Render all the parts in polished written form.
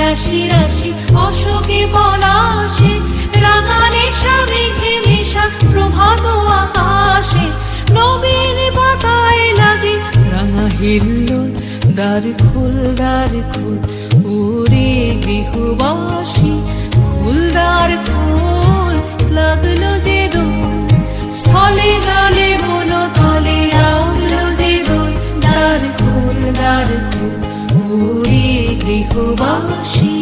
রাশি রাশি অশোকে পলাশে, রাঙা নেশা মেঘে মেশা প্রভাত আকাশে, নবীন পাতায় লাগে রাঙা হিল্লোল। দ্বার খোল ওরে গৃহবাসী, দ্বার খোল, লাগলো যে দোল, স্থলে জলে বন তলে লাগলো যে দোল। দ্বার খোল ওরে গৃহবাসী।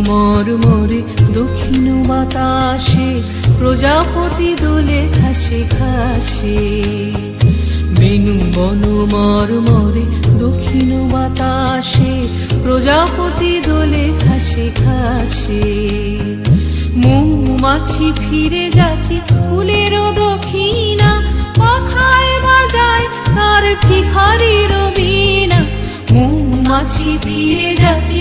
মরমরে দক্ষিণ বাতাসে, প্রজাপতি দোলে ঘাসে ঘাসে। বেনু বন মরমরে দক্ষিণ বাতাসে, প্রজাপতি দোলে ঘাসে ঘাসে। মৌমাছি ফিরে যাচ্ছে ফুলের দক্ষিণা, পাখায় বাজায় তার ভিখারির বীণা। মৌমাছি ফিরে যাচ্ছে